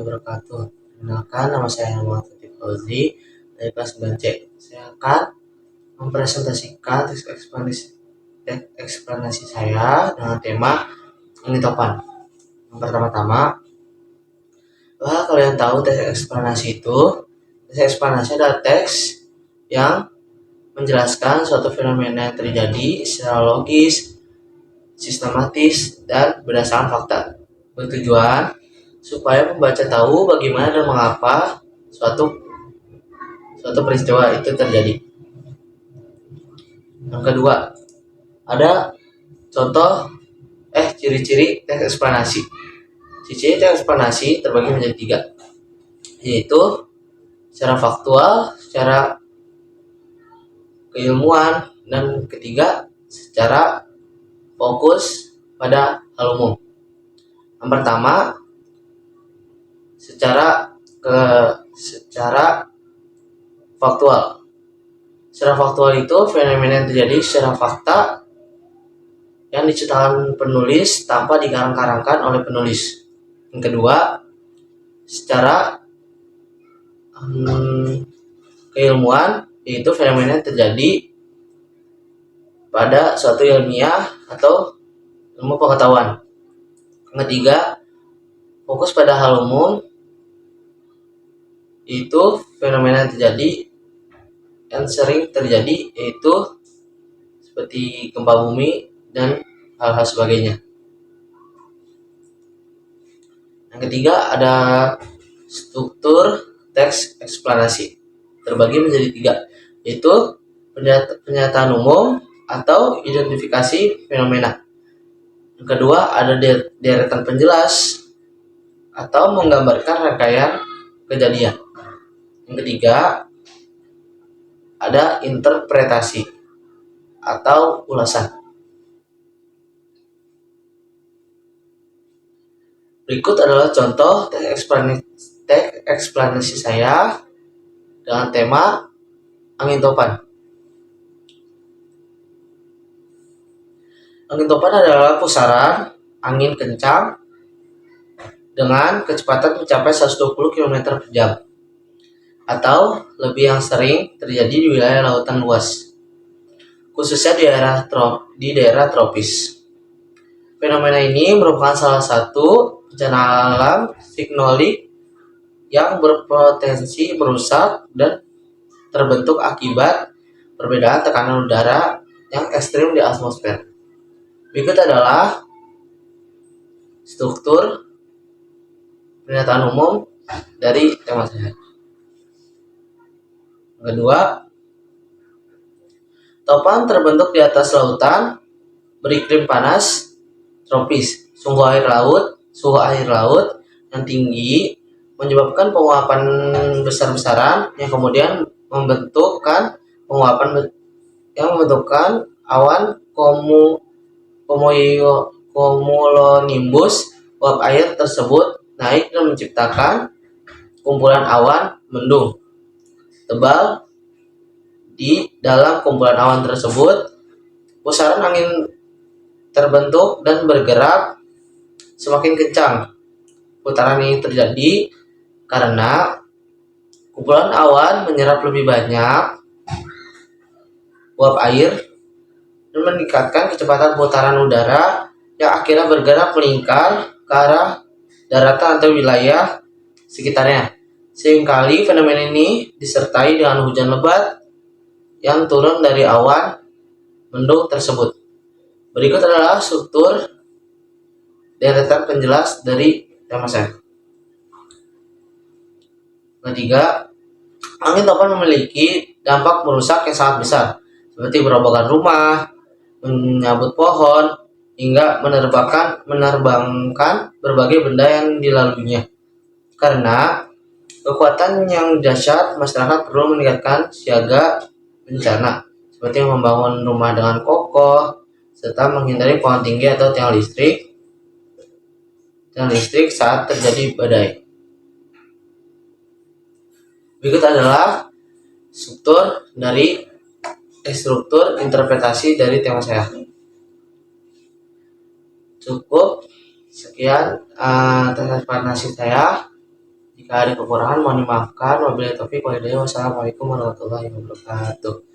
wabarakatuh. Perkenalkan, nama saya Muhammad Fatih Fauzi dari kelas 9C. Saya akan mempresentasikan teks eksplanasi saya dengan tema penelitian. Yang pertama-tama, bahwa kalian tahu teks eksplanasi itu? Teks eksplanasi adalah teks yang menjelaskan suatu fenomena yang terjadi secara logis, sistematis, dan berdasarkan fakta. Bertujuan supaya pembaca tahu bagaimana dan mengapa suatu peristiwa itu terjadi. Yang kedua, ada contoh ciri-ciri teks eksplanasi. Ciri-ciri teks eksplanasi terbagi menjadi 3, yaitu secara faktual, secara keilmuan, dan ketiga secara fokus pada hal umum. Yang pertama, secara faktual. Secara faktual itu fenomena yang terjadi secara fakta yang diceritakan penulis tanpa dikarang-karangkan oleh penulis. Yang kedua, secara keilmuan, yaitu fenomena yang terjadi pada suatu ilmiah atau ilmu pengetahuan. Yang ketiga, fokus pada hal umum, itu fenomena yang terjadi yang sering terjadi, yaitu seperti gempa bumi dan hal-hal sebagainya. Yang ketiga, ada struktur teks eksplanasi terbagi menjadi 3, yaitu pernyataan umum atau identifikasi fenomena. Yang kedua, ada deretan penjelas atau menggambarkan rangkaian kejadian. Yang ketiga, ada interpretasi atau ulasan. Berikut adalah contoh teks eksplanasi saya dengan tema angin topan. Angin topan adalah pusaran angin kencang dengan kecepatan mencapai 120 km per jam atau lebih, yang sering terjadi di wilayah lautan luas, khususnya di daerah tropis. Fenomena ini merupakan salah satu bencana alam signolik yang berpotensi merusak dan terbentuk akibat perbedaan tekanan udara yang ekstrim di atmosfer. Berikut adalah struktur pernyataan umum dari tema saya. Kedua, topan terbentuk di atas lautan beriklim panas tropis. Suhu air laut yang tinggi menyebabkan penguapan besar-besaran yang kemudian membentukkan awan cumulonimbus. Uap air tersebut naik dan menciptakan kumpulan awan mendung tebal. Di dalam kumpulan awan tersebut, pusaran angin terbentuk dan bergerak semakin kencang. Putaran ini terjadi karena kumpulan awan menyerap lebih banyak uap air dan meningkatkan kecepatan putaran udara yang akhirnya bergerak melingkar ke arah daratan atau wilayah sekitarnya. Seringkali fenomena ini disertai dengan hujan lebat yang turun dari awan mendung tersebut. Berikut adalah struktur deretan penjelas dari tema saya. Ketiga, angin topan memiliki dampak merusak yang sangat besar, seperti merobohkan rumah, menyabut pohon, hingga menerbangkan berbagai benda yang dilaluinya. Karena kekuatan yang dahsyat, masyarakat perlu meningkatkan siaga bencana, seperti membangun rumah dengan kokoh, serta menghindari pohon tinggi atau tiang listrik saat terjadi badai. Berikut adalah struktur interpretasi dari tema saya. Cukup sekian teks eksplanasi saya. Jika ada kekurangan mohon dimaafkan. Wabillahi taufiq walhidayah. Wassalamualaikum warahmatullahi wabarakatuh.